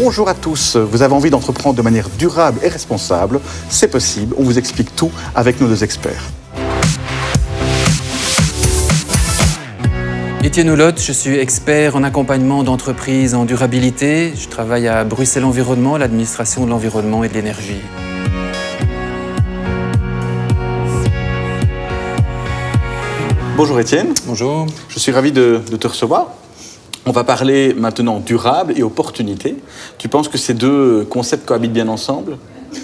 Bonjour à tous, vous avez envie d'entreprendre de manière durable et responsable? C'est possible, on vous explique tout avec nos deux experts. Étienne Oulotte, je suis expert en accompagnement d'entreprises en durabilité. Je travaille à Bruxelles Environnement, l'administration de l'environnement et de l'énergie. Bonjour Étienne. Bonjour. Je suis ravi de te recevoir. On va parler maintenant durable et opportunité. Tu penses que ces deux concepts cohabitent bien ensemble?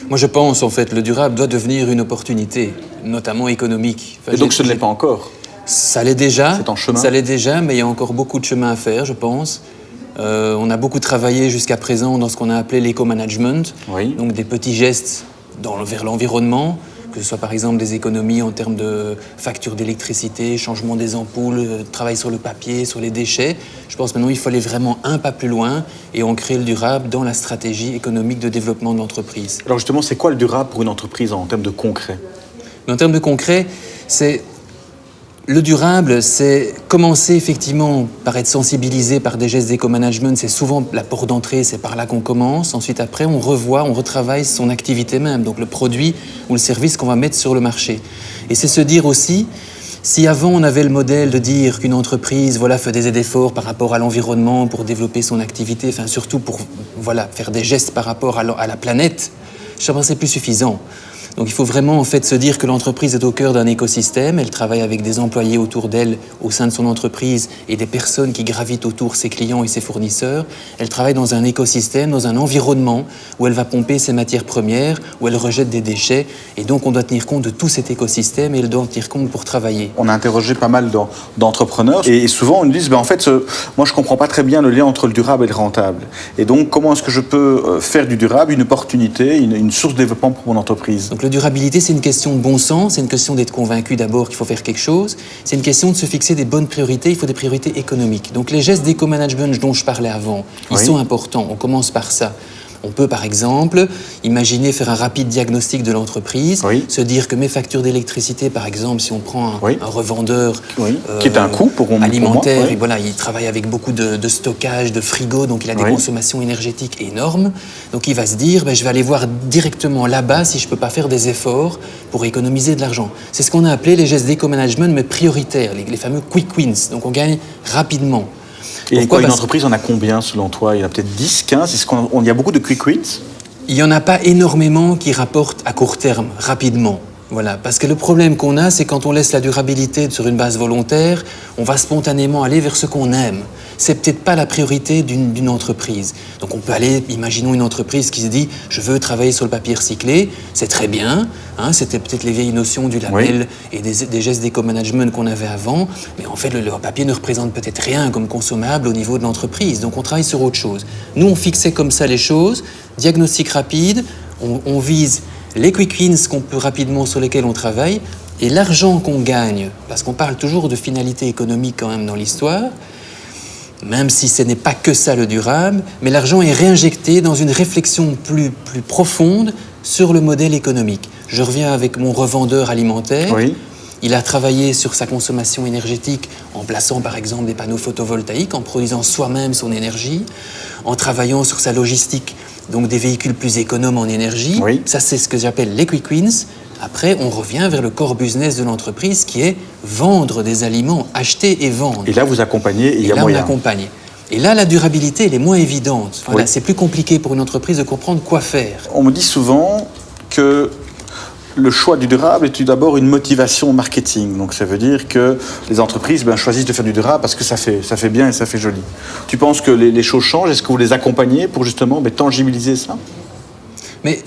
Moi je pense en fait le durable doit devenir une opportunité, notamment économique. Et donc ce ne l'est pas encore? Ça l'est déjà. C'est en chemin? Ça l'est déjà, mais il y a encore beaucoup de chemin à faire, je pense. On a beaucoup travaillé jusqu'à présent dans ce qu'on a appelé l'éco-management, oui. Donc des petits gestes vers l'environnement, que ce soit par exemple des économies en termes de factures d'électricité, changement des ampoules, travail sur le papier, sur les déchets. Je pense maintenant il faut aller vraiment un pas plus loin et ancrer le durable dans la stratégie économique de développement de l'entreprise. Alors justement, c'est quoi le durable pour une entreprise en termes de concret? En termes de concret, le durable, c'est commencer effectivement par être sensibilisé par des gestes d'éco-management. C'est souvent la porte d'entrée, c'est par là qu'on commence. Ensuite, après, on retravaille son activité même, donc le produit ou le service qu'on va mettre sur le marché. Et c'est se dire aussi, si avant on avait le modèle de dire qu'une entreprise faisait des efforts par rapport à l'environnement pour développer son activité, enfin surtout pour faire des gestes par rapport à la planète, je pense que c'est plus suffisant. Donc il faut vraiment en fait se dire que l'entreprise est au cœur d'un écosystème, elle travaille avec des employés autour d'elle au sein de son entreprise et des personnes qui gravitent autour ses clients et ses fournisseurs. Elle travaille dans un écosystème, dans un environnement où elle va pomper ses matières premières, où elle rejette des déchets et donc on doit tenir compte de tout cet écosystème et elle doit en tenir compte pour travailler. On a interrogé pas mal d'entrepreneurs et souvent on nous dit moi je comprends pas très bien le lien entre le durable et le rentable. Et donc comment est-ce que je peux faire du durable une opportunité, une source de développement pour mon entreprise? Donc la durabilité, c'est une question de bon sens, c'est une question d'être convaincu d'abord qu'il faut faire quelque chose, c'est une question de se fixer des bonnes priorités, il faut des priorités économiques. Donc les gestes d'éco-management dont je parlais avant, ils sont importants, on commence par ça. On peut par exemple imaginer faire un rapide diagnostic de l'entreprise, se dire que mes factures d'électricité, par exemple, si on prend un revendeur qui est un coût alimentaire, et il travaille avec beaucoup de stockage, de frigo, donc il a des consommations énergétiques énormes. Donc il va se dire, je vais aller voir directement là-bas si je ne peux pas faire des efforts pour économiser de l'argent. C'est ce qu'on a appelé les gestes d'éco-management, mais prioritaires, les fameux quick wins. Donc on gagne rapidement. Et une entreprise en a combien selon toi? Il y en a peut-être 10, 15? Il y a beaucoup de quick wins? Il n'y en a pas énormément qui rapportent à court terme, rapidement. Voilà, parce que le problème qu'on a, c'est quand on laisse la durabilité sur une base volontaire, on va spontanément aller vers ce qu'on aime. C'est peut-être pas la priorité d'une entreprise. Donc on peut aller, imaginons une entreprise qui se dit « je veux travailler sur le papier recyclé », c'est très bien, c'était peut-être les vieilles notions du label et des gestes d'éco-management qu'on avait avant, mais en fait le papier ne représente peut-être rien comme consommable au niveau de l'entreprise, donc on travaille sur autre chose. Nous on fixait comme ça les choses, diagnostic rapide, on vise les quick wins sur lesquels on travaille et l'argent qu'on gagne, parce qu'on parle toujours de finalité économique quand même dans l'histoire, même si ce n'est pas que ça le durable, mais l'argent est réinjecté dans une réflexion plus profonde sur le modèle économique. Je reviens avec mon revendeur alimentaire. Il a travaillé sur sa consommation énergétique en plaçant par exemple des panneaux photovoltaïques, en produisant soi-même son énergie, en travaillant sur sa logistique, donc des véhicules plus économes en énergie. Ça, c'est ce que j'appelle les quick wins. Après, on revient vers le core business de l'entreprise qui est vendre des aliments, acheter et vendre. Et là, vous accompagnez et il y a moyen. On accompagne. Et là, la durabilité, elle est moins évidente. C'est plus compliqué pour une entreprise de comprendre quoi faire. On me dit souvent que le choix du durable est tout d'abord une motivation marketing. Donc ça veut dire que les entreprises choisissent de faire du durable parce que ça fait bien et ça fait joli. Tu penses que les choses changent? Est-ce que vous les accompagnez pour justement tangibiliser ça? Mais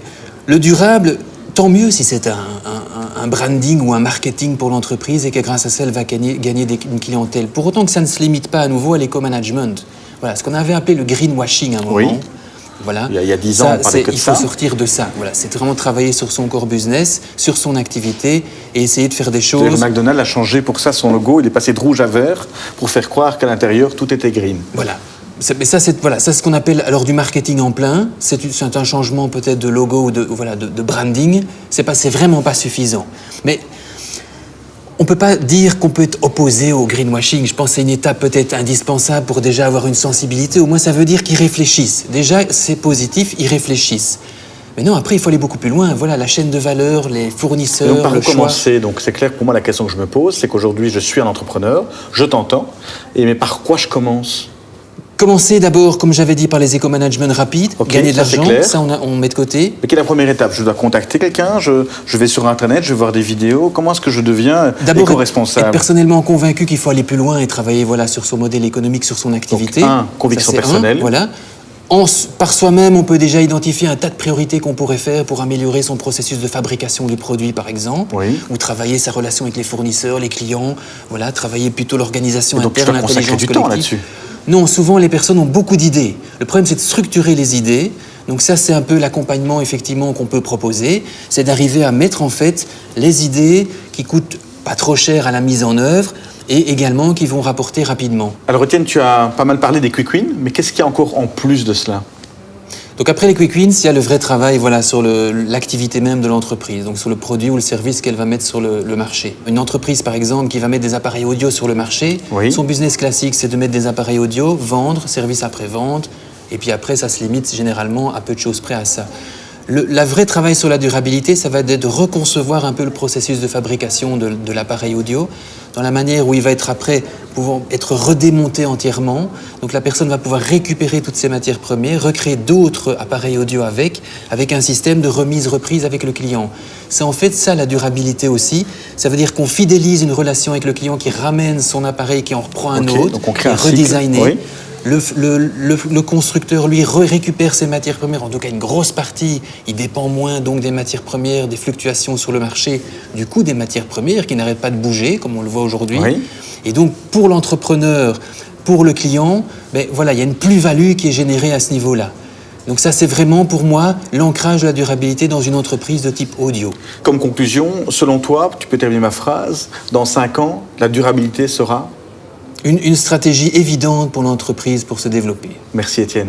le durable, tant mieux si c'est un branding ou un marketing pour l'entreprise et que grâce à ça, elle va gagner une clientèle. Pour autant que ça ne se limite pas à nouveau à l'éco-management. Voilà, ce qu'on avait appelé le greenwashing à un moment. Voilà. Il y a 10 ans, on parlait que de ça. Il faut sortir de ça. Voilà. C'est vraiment travailler sur son core business, sur son activité et essayer de faire des choses. Le McDonald's a changé pour ça son logo. Il est passé de rouge à vert pour faire croire qu'à l'intérieur, tout était green. Voilà. Mais ça, c'est ce qu'on appelle alors du marketing en plein. C'est un changement peut-être de logo ou de branding. C'est vraiment pas suffisant. Mais On ne peut pas dire qu'on peut être opposé au greenwashing. Je pense que c'est une étape peut-être indispensable pour déjà avoir une sensibilité. Au moins, ça veut dire qu'ils réfléchissent. Déjà, c'est positif, ils réfléchissent. Mais non, après, il faut aller beaucoup plus loin. Voilà, la chaîne de valeur, les fournisseurs, donc, par le où choix. commencer? Donc, c'est clair, pour moi, la question que je me pose, c'est qu'aujourd'hui, je suis un entrepreneur, je t'entends, mais par quoi je commence? Commencer d'abord, comme j'avais dit, par les éco-management rapides, Ok, gagner de ça, c'est l'argent, clair. ça on met de côté. Mais quelle est la première étape? Je dois contacter quelqu'un, je vais sur Internet, je vais voir des vidéos. Comment est-ce que je deviens D'abord, être éco-responsable? personnellement convaincu qu'il faut aller plus loin et travailler voilà, sur son modèle économique, sur son activité. Donc, conviction Ça, c'est personnelle. Voilà. Par soi-même, on peut déjà identifier un tas de priorités qu'on pourrait faire pour améliorer son processus de fabrication du produit, par exemple, Oui. ou travailler sa relation avec les fournisseurs, les clients, voilà, travailler plutôt l'organisation Et donc, tu interne, dois consacrer l'intelligence du temps collective. là-dessus. Non, souvent les personnes ont beaucoup d'idées. Le problème, c'est de structurer les idées. Donc ça, c'est un peu l'accompagnement effectivement qu'on peut proposer, c'est d'arriver à mettre en fait les idées qui coûtent pas trop cher à la mise en œuvre et également qui vont rapporter rapidement. Alors, Étienne, tu as pas mal parlé des quick wins, mais qu'est-ce qu'il y a encore en plus de cela? Donc après les quick wins, il y a le vrai travail voilà, sur l'activité même de l'entreprise, donc sur le produit ou le service qu'elle va mettre sur le marché. Une entreprise par exemple qui va mettre des appareils audio sur le marché, Oui. son business classique c'est de mettre des appareils audio, vendre, service après-vente, et puis après ça se limite généralement à peu de choses près à ça. Le vrai travail sur la durabilité, ça va être de reconcevoir un peu le processus de fabrication de l'appareil audio, dans la manière où il va être après pouvant être redémonté entièrement. Donc la personne va pouvoir récupérer toutes ces matières premières, recréer d'autres appareils audio avec un système de remise-reprise avec le client. C'est en fait ça la durabilité aussi. Ça veut dire qu'on fidélise une relation avec le client qui ramène son appareil, qui en reprend un Ok, autre, donc on crée qui est un cycle, redesigné. oui. Le constructeur, lui, récupère ses matières premières, en tout cas une grosse partie. Il dépend moins donc des matières premières, des fluctuations sur le marché, du coût des matières premières qui n'arrêtent pas de bouger, comme on le voit aujourd'hui. Oui. Et donc, pour l'entrepreneur, pour le client, voilà, il y a une plus-value qui est générée à ce niveau-là. Donc ça, c'est vraiment pour moi l'ancrage de la durabilité dans une entreprise de type audio. Comme conclusion, selon toi, tu peux terminer ma phrase, dans 5 ans, la durabilité sera? Une stratégie évidente pour l'entreprise pour se développer. Merci Étienne.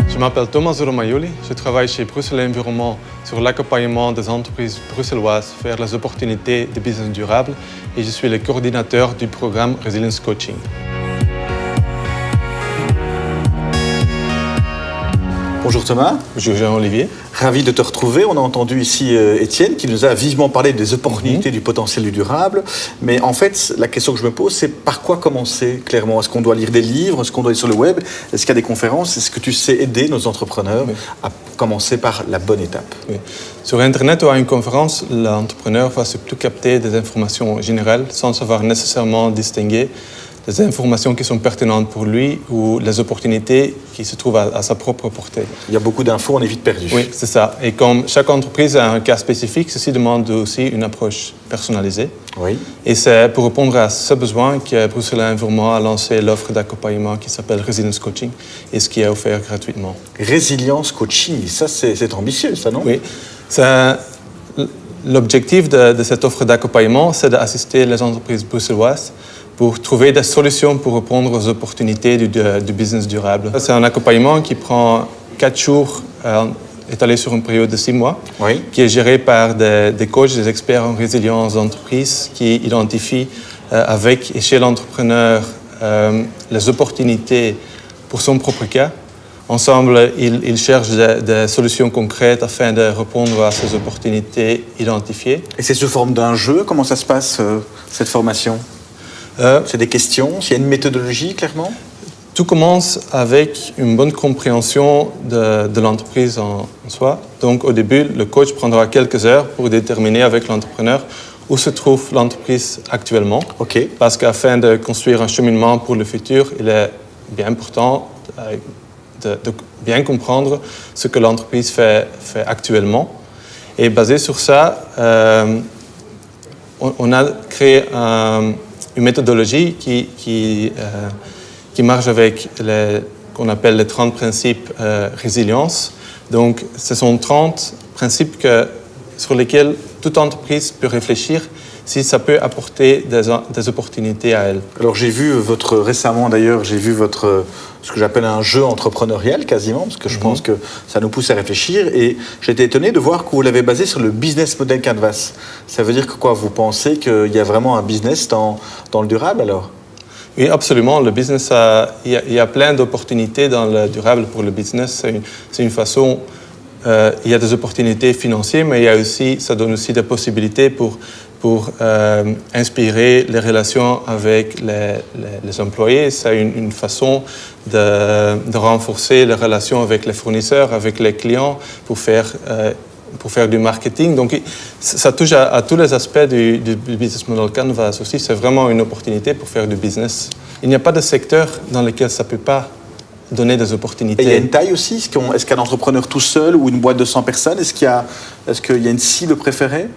Je m'appelle Thomas Romagnoli, je travaille chez Bruxelles Environnement sur l'accompagnement des entreprises bruxelloises vers les opportunités de business durable et je suis le coordinateur du programme Resilience Coaching. Bonjour Thomas. Bonjour Jean-Olivier. Ravi de te retrouver. On a entendu ici Étienne qui nous a vivement parlé des opportunités du potentiel du durable. Mais en fait, la question que je me pose, c'est par quoi commencer clairement? Est-ce qu'on doit lire des livres? Est-ce qu'on doit aller sur le web? Est-ce qu'il y a des conférences? Est-ce que tu sais aider nos entrepreneurs à commencer par la bonne étape? Oui. Sur Internet ou à une conférence, l'entrepreneur va surtout capter des informations générales sans savoir nécessairement distinguer les informations qui sont pertinentes pour lui ou les opportunités qui se trouvent à sa propre portée. Il y a beaucoup d'infos, on est vite perdu. Oui, c'est ça. Et comme chaque entreprise a un cas spécifique, ceci demande aussi une approche personnalisée. Oui. Et c'est pour répondre à ce besoin que Bruxelles Environnement a lancé l'offre d'accompagnement qui s'appelle Resilience Coaching et ce qui est offert gratuitement. Résilience Coaching, ça c'est ambitieux, ça non? Oui. L'objectif de cette offre d'accompagnement, c'est d'assister les entreprises bruxelloises pour trouver des solutions pour répondre aux opportunités du business durable. C'est un accompagnement qui prend 4 jours, étalé sur une période de 6 mois, Oui. qui est géré par des coachs, des experts en résilience d'entreprise qui identifient avec et chez l'entrepreneur les opportunités pour son propre cas. Ensemble, ils cherchent des solutions concrètes afin de répondre à ces opportunités identifiées. Et c'est sous forme d'un jeu? Comment ça se passe, cette formation? C'est des questions? Il y a une méthodologie, clairement? Tout commence avec une bonne compréhension de l'entreprise en soi. Donc, au début, le coach prendra quelques heures pour déterminer avec l'entrepreneur où se trouve l'entreprise actuellement. OK. Parce qu'afin de construire un cheminement pour le futur, il est bien important de bien comprendre ce que l'entreprise fait actuellement. Et basé sur ça, on a créé une méthodologie qui marche avec qu'on appelle les 30 principes résilience. Donc, ce sont 30 principes sur lesquels toute entreprise peut réfléchir si ça peut apporter des opportunités à elles. Alors récemment d'ailleurs, j'ai vu ce que j'appelle un jeu entrepreneurial quasiment, parce que je pense que ça nous pousse à réfléchir, et j'ai été étonné de voir que vous l'avez basé sur le business model Canvas. Ça veut dire que quoi, vous pensez qu'il y a vraiment un business dans le durable alors? Oui, absolument. Le business, il y a plein d'opportunités dans le durable pour le business. C'est une façon, il y a des opportunités financières, mais ça donne aussi des possibilités pour inspirer les relations avec les employés. C'est une façon de renforcer les relations avec les fournisseurs, avec les clients, pour faire du marketing. Donc, ça touche à tous les aspects du business model Canvas aussi. C'est vraiment une opportunité pour faire du business. Il n'y a pas de secteur dans lequel ça ne peut pas donner des opportunités. Et il y a une taille aussi? Est-ce qu'un entrepreneur tout seul ou une boîte de 100 personnes, est-ce qu'il y a une cible préférée?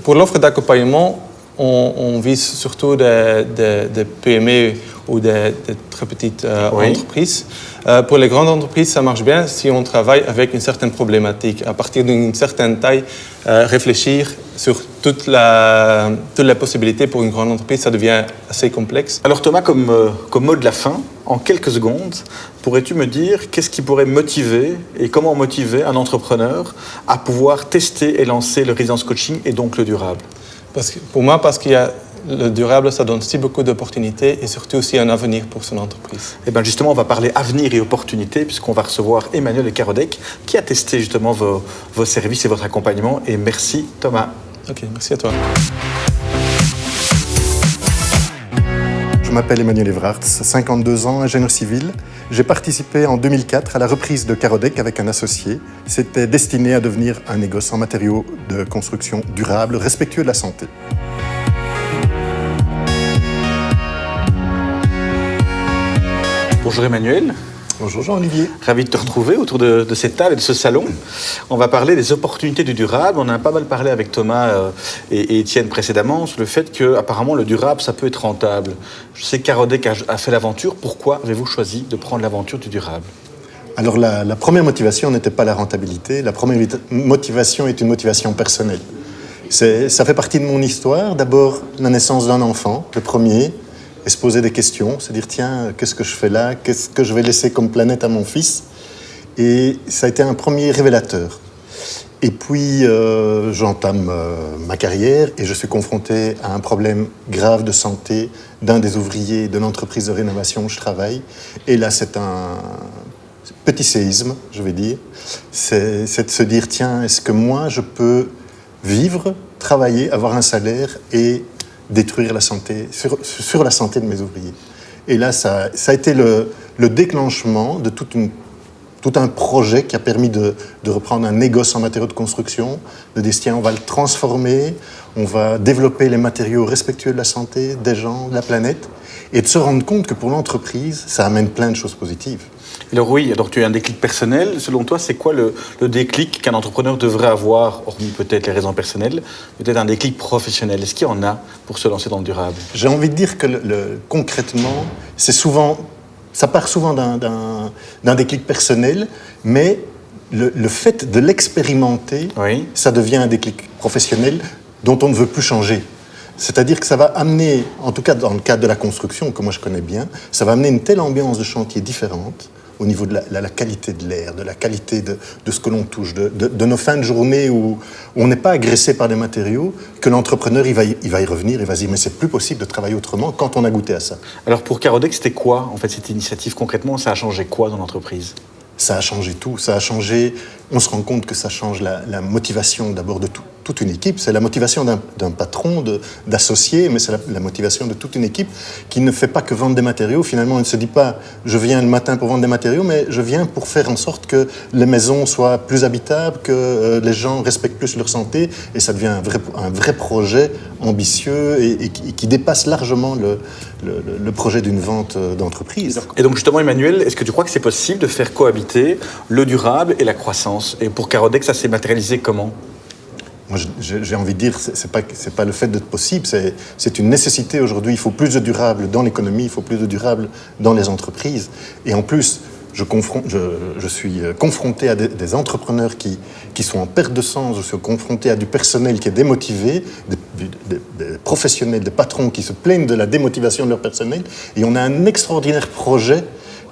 Pour l'offre d'accompagnement, on vise surtout des PME ou des très petites entreprises. Pour les grandes entreprises, ça marche bien si on travaille avec une certaine problématique. À partir d'une certaine taille, réfléchir sur toutes les possibilités pour une grande entreprise, ça devient assez complexe. Alors Thomas, comme mot de la fin, en quelques secondes, pourrais-tu me dire qu'est-ce qui pourrait motiver et comment motiver un entrepreneur à pouvoir tester et lancer le Resilience Coaching et donc le durable? Pour moi, parce qu'il y a le durable, ça donne aussi beaucoup d'opportunités et surtout aussi un avenir pour son entreprise. Et bien justement, on va parler avenir et opportunités puisqu'on va recevoir Emmanuel de Carodec qui a testé justement vos services et votre accompagnement. Et merci Thomas. Ok, merci à toi. Je m'appelle Emmanuel Everarts, 52 ans, ingénieur civil. J'ai participé en 2004 à la reprise de Carodec avec un associé. C'était destiné à devenir un négoce en matériaux de construction durables, respectueux de la santé. Bonjour Emmanuel. Bonjour Jean-Olivier. Ravi de te retrouver autour de cette table et de ce salon. On va parler des opportunités du durable. On a pas mal parlé avec Thomas et Étienne précédemment sur le fait que apparemment le durable, ça peut être rentable. Je sais que Carodec a fait l'aventure. Pourquoi avez-vous choisi de prendre l'aventure du durable? Alors la première motivation n'était pas la rentabilité. La première motivation est une motivation personnelle. Ça fait partie de mon histoire. D'abord, la naissance d'un enfant, le premier. Et se poser des questions, se dire tiens, qu'est-ce que je fais là? Qu'est-ce que je vais laisser comme planète à mon fils? Et ça a été un premier révélateur. Et puis, j'entame ma carrière et je suis confronté à un problème grave de santé d'un des ouvriers de l'entreprise de rénovation où je travaille. Et là, c'est un petit séisme, je vais dire. C'est de se dire tiens, est-ce que moi, je peux vivre, travailler, avoir un salaire et détruire la santé, sur la santé de mes ouvriers. Et là, ça a été le déclenchement de tout un projet qui a permis de reprendre un négoce en matériaux de construction, de dire tiens, on va le transformer, on va développer les matériaux respectueux de la santé, des gens, de la planète, et de se rendre compte que pour l'entreprise, ça amène plein de choses positives. Alors oui, tu as un déclic personnel. Selon toi, c'est quoi le déclic qu'un entrepreneur devrait avoir, hormis peut-être les raisons personnelles, peut-être un déclic professionnel? Est-ce qu'il y en a pour se lancer dans le durable? J'ai envie de dire que concrètement, ça part souvent d'un déclic personnel, mais le fait de l'expérimenter, oui, ça devient un déclic professionnel dont on ne veut plus changer. C'est-à-dire que ça va amener, en tout cas dans le cadre de la construction, que moi je connais bien, ça va amener une telle ambiance de chantier différente au niveau de la qualité de l'air, de la qualité de ce que l'on touche, de nos fins de journée où on n'est pas agressé par des matériaux, que l'entrepreneur il va y revenir et va se dire mais c'est plus possible de travailler autrement quand on a goûté à ça. Alors pour Carodec, c'était quoi en fait cette initiative concrètement? Ça a changé quoi dans l'entreprise? Ça a changé tout, ça a changé, on se rend compte que ça change la motivation d'abord de toute une équipe, c'est la motivation d'un patron, d'associés, mais c'est la motivation de toute une équipe qui ne fait pas que vendre des matériaux, finalement on ne se dit pas je viens le matin pour vendre des matériaux, mais je viens pour faire en sorte que les maisons soient plus habitables, que les gens respectent plus leur santé, et ça devient un vrai projet ambitieux et qui dépasse largement le projet d'une vente d'entreprise. Et donc justement Emmanuel, est-ce que tu crois que c'est possible de faire cohabiter le durable et la croissance? Et pour Carodec, ça s'est matérialisé comment? Moi, j'ai envie de dire, c'est pas le fait d'être possible, c'est une nécessité aujourd'hui. Il faut plus de durable dans l'économie, il faut plus de durable dans les entreprises. Et en plus, je suis confronté à des entrepreneurs qui sont en perte de sens, je suis confronté à du personnel qui est démotivé, des professionnels, des patrons qui se plaignent de la démotivation de leur personnel, et on a un extraordinaire projet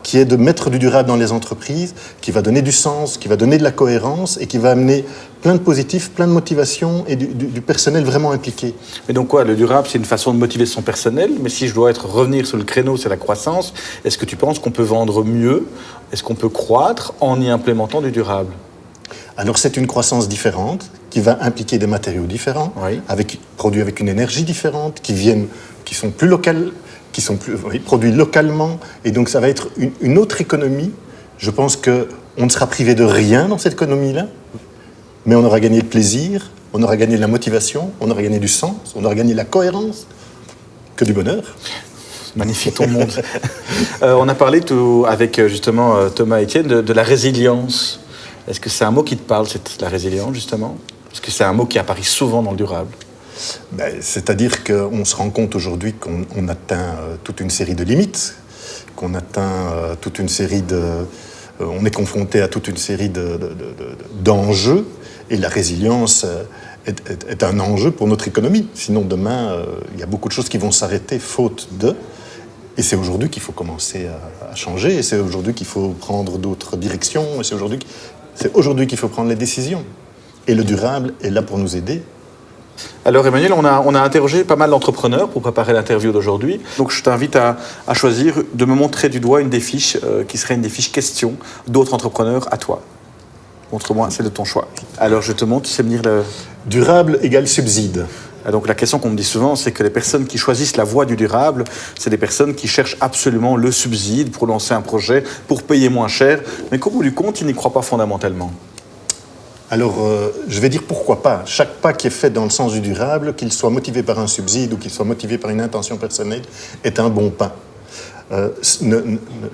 qui est de mettre du durable dans les entreprises, qui va donner du sens, qui va donner de la cohérence et qui va amener plein de positifs, plein de motivation et du personnel vraiment impliqué. Mais donc quoi, le durable, c'est une façon de motiver son personnel, mais si je dois revenir sur le créneau, c'est la croissance, est-ce que tu penses qu'on peut vendre mieux, est-ce qu'on peut croître en y implémentant du durable? Alors c'est une croissance différente qui va impliquer des matériaux différents, Oui. produits avec une énergie différente, qui sont plus locales, qui sont produits localement, et donc ça va être une autre économie. Je pense qu'on ne sera privé de rien dans cette économie-là, mais on aura gagné le plaisir, on aura gagné de la motivation, on aura gagné du sens, on aura gagné de la cohérence, que du bonheur. Magnifique ton monde. On a parlé avec justement Thomas Etienne de la résilience. Est-ce que c'est un mot qui te parle, la résilience justement? Parce que c'est un mot qui apparaît souvent dans le durable. C'est-à-dire qu'on se rend compte aujourd'hui qu'on atteint toute une série de limites, qu'on atteint toute une série on est confronté à toute une série d'enjeux, et la résilience est un enjeu pour notre économie. Sinon, demain, il y a beaucoup de choses qui vont s'arrêter faute de. Et c'est aujourd'hui qu'il faut commencer à changer, et c'est aujourd'hui qu'il faut prendre d'autres directions, et c'est aujourd'hui qu'il faut prendre les décisions. Et le durable est là pour nous aider. Alors Emmanuel, on a interrogé pas mal d'entrepreneurs pour préparer l'interview d'aujourd'hui. Donc je t'invite à choisir de me montrer du doigt une des fiches qui serait une des fiches questions d'autres entrepreneurs à toi. Montre-moi, c'est de ton choix. Alors je te montre, tu sais me dire le... Durable égale subside. Donc la question qu'on me dit souvent, c'est que les personnes qui choisissent la voie du durable, c'est des personnes qui cherchent absolument le subside pour lancer un projet, pour payer moins cher, mais qu'au bout du compte, ils n'y croient pas fondamentalement. Alors, je vais dire pourquoi pas. Chaque pas qui est fait dans le sens du durable, qu'il soit motivé par un subside ou qu'il soit motivé par une intention personnelle, est un bon pas.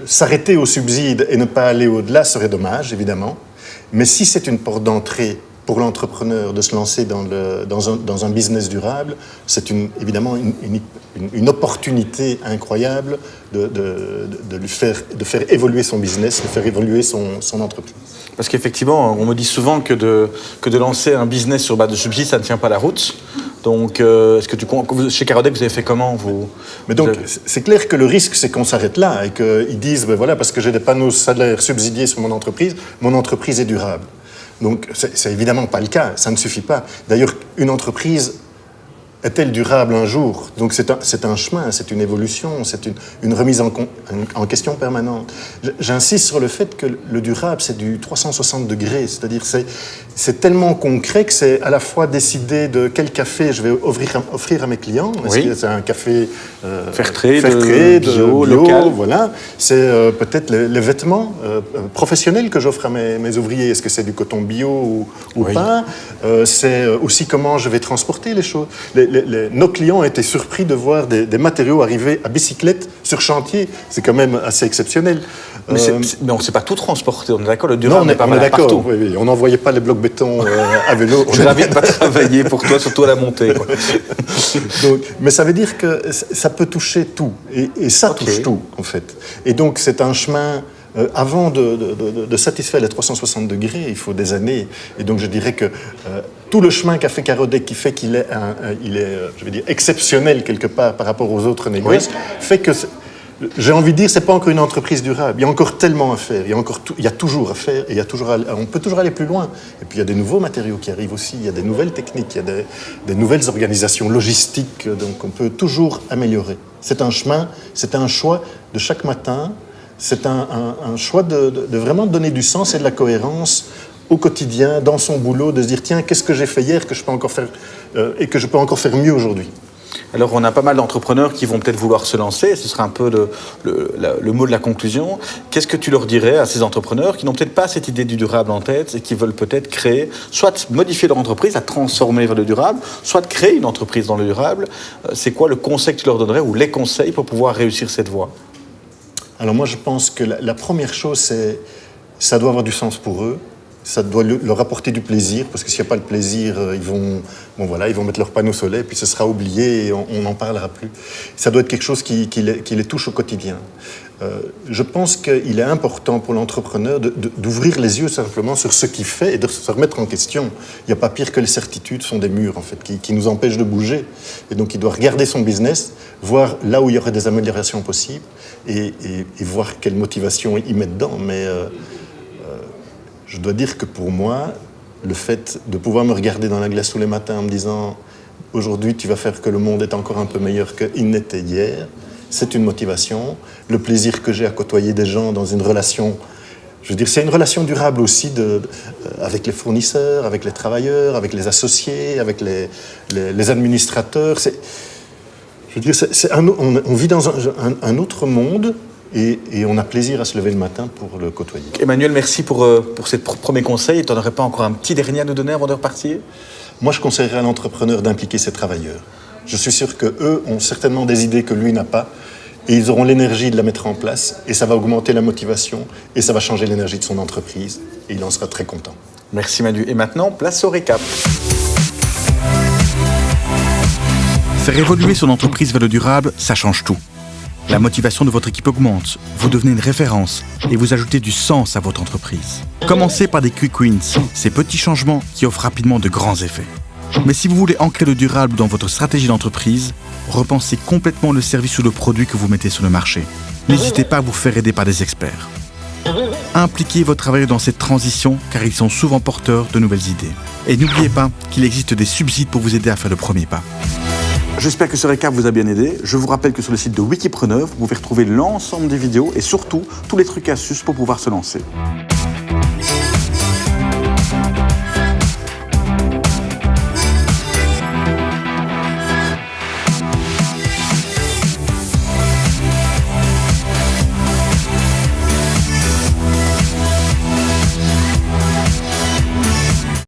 S'arrêter au subside et ne pas aller au-delà serait dommage, évidemment. Mais si c'est une porte d'entrée pour l'entrepreneur de se lancer dans un business durable, c'est évidemment une opportunité incroyable de faire évoluer son business, de faire évoluer son entreprise. Parce qu'effectivement, on me dit souvent que de lancer un business sur base de subsides, ça ne tient pas la route. Donc, est-ce que chez Carodec, vous avez fait comment Mais donc, c'est clair que le risque, c'est qu'on s'arrête là et qu'ils disent, voilà, parce que j'ai des panneaux solaires subsidiés sur mon entreprise est durable. Donc, c'est évidemment pas le cas, ça ne suffit pas. D'ailleurs, une entreprise est-elle durable un jour? Donc c'est un chemin, c'est une évolution, c'est une remise en question permanente. J'insiste sur le fait que le durable, c'est du 360 degrés, c'est-à-dire c'est tellement concret que c'est à la fois décider de quel café je vais offrir à mes clients. Est-ce que c'est un café Fairtrade, bio, local. Voilà. C'est peut-être les vêtements professionnels que j'offre à mes ouvriers. Est-ce que c'est du coton bio ou pas? C'est aussi comment je vais transporter les choses. Nos clients ont été surpris de voir des matériaux arriver à bicyclette sur chantier. C'est quand même assez exceptionnel. Mais on ne sait pas tout transporter, on est d'accord? Le durable n'est pas mal partout. Oui. On n'envoyait pas les blocs béton à vélo. Je n'invite pas à travailler pour toi, surtout à la montée. Quoi. Donc, mais ça veut dire que ça peut toucher tout. Et ça touche tout, en fait. Et donc, c'est un chemin... avant de satisfaire les 360 degrés, il faut des années. Et donc je dirais que tout le chemin qu'a fait Carodec, qui fait qu'il est, je vais dire, exceptionnel quelque part par rapport aux autres négoces, fait que, j'ai envie de dire, c'est pas encore une entreprise durable. Il y a encore tellement à faire. Il y a toujours à faire. Et on peut toujours aller plus loin. Et puis il y a des nouveaux matériaux qui arrivent aussi. Il y a des nouvelles techniques. Il y a des nouvelles organisations logistiques. Donc on peut toujours améliorer. C'est un chemin, c'est un choix de chaque matin. C'est un choix de vraiment donner du sens et de la cohérence au quotidien, dans son boulot, de se dire tiens, qu'est-ce que j'ai fait hier que je peux encore faire et que je peux encore faire mieux aujourd'hui. Alors on a pas mal d'entrepreneurs qui vont peut-être vouloir se lancer, ce sera un peu le mot de la conclusion. Qu'est-ce que tu leur dirais à ces entrepreneurs qui n'ont peut-être pas cette idée du durable en tête et qui veulent peut-être créer, soit modifier leur entreprise, à transformer vers le durable, soit créer une entreprise dans le durable? C'est quoi le conseil que tu leur donnerais ou les conseils pour pouvoir réussir cette voie? Alors moi, je pense que la première chose, c'est ça doit avoir du sens pour eux. Ça doit leur apporter du plaisir, parce que s'il n'y a pas le plaisir, ils vont mettre leur panneau solaire, puis ce sera oublié et on n'en parlera plus. Ça doit être quelque chose qui les touche au quotidien. Je pense qu'il est important pour l'entrepreneur d'ouvrir les yeux simplement sur ce qu'il fait et de se remettre en question. Il n'y a pas pire que les certitudes, sont des murs en fait, qui nous empêchent de bouger. Et donc il doit regarder son business, voir là où il y aurait des améliorations possibles et voir quelle motivation il met dedans. Mais je dois dire que pour moi, le fait de pouvoir me regarder dans la glace tous les matins en me disant « Aujourd'hui, tu vas faire que le monde est encore un peu meilleur qu'il n'était hier », c'est une motivation. Le plaisir que j'ai à côtoyer des gens dans une relation, je veux dire, c'est une relation durable aussi avec les fournisseurs, avec les travailleurs, avec les associés, avec les administrateurs. Je veux dire, on vit dans un autre monde et on a plaisir à se lever le matin pour le côtoyer. Emmanuel, merci pour ces premiers conseils. Tu n'en aurais pas encore un petit dernier à nous donner avant de repartir ? Moi, je conseillerais à l'entrepreneur d'impliquer ses travailleurs. Je suis sûr qu'eux ont certainement des idées que lui n'a pas et ils auront l'énergie de la mettre en place et ça va augmenter la motivation et ça va changer l'énergie de son entreprise et il en sera très content. Merci Manu. Et maintenant, place au récap. Faire évoluer son entreprise vers le durable, ça change tout. La motivation de votre équipe augmente, vous devenez une référence et vous ajoutez du sens à votre entreprise. Commencez par des quick wins, ces petits changements qui offrent rapidement de grands effets. Mais si vous voulez ancrer le durable dans votre stratégie d'entreprise, repensez complètement le service ou le produit que vous mettez sur le marché. N'hésitez pas à vous faire aider par des experts. Impliquez vos travailleurs dans cette transition car ils sont souvent porteurs de nouvelles idées. Et n'oubliez pas qu'il existe des subsides pour vous aider à faire le premier pas. J'espère que ce récap vous a bien aidé. Je vous rappelle que sur le site de Wikipreneur, vous pouvez retrouver l'ensemble des vidéos et surtout tous les trucs et astuces pour pouvoir se lancer.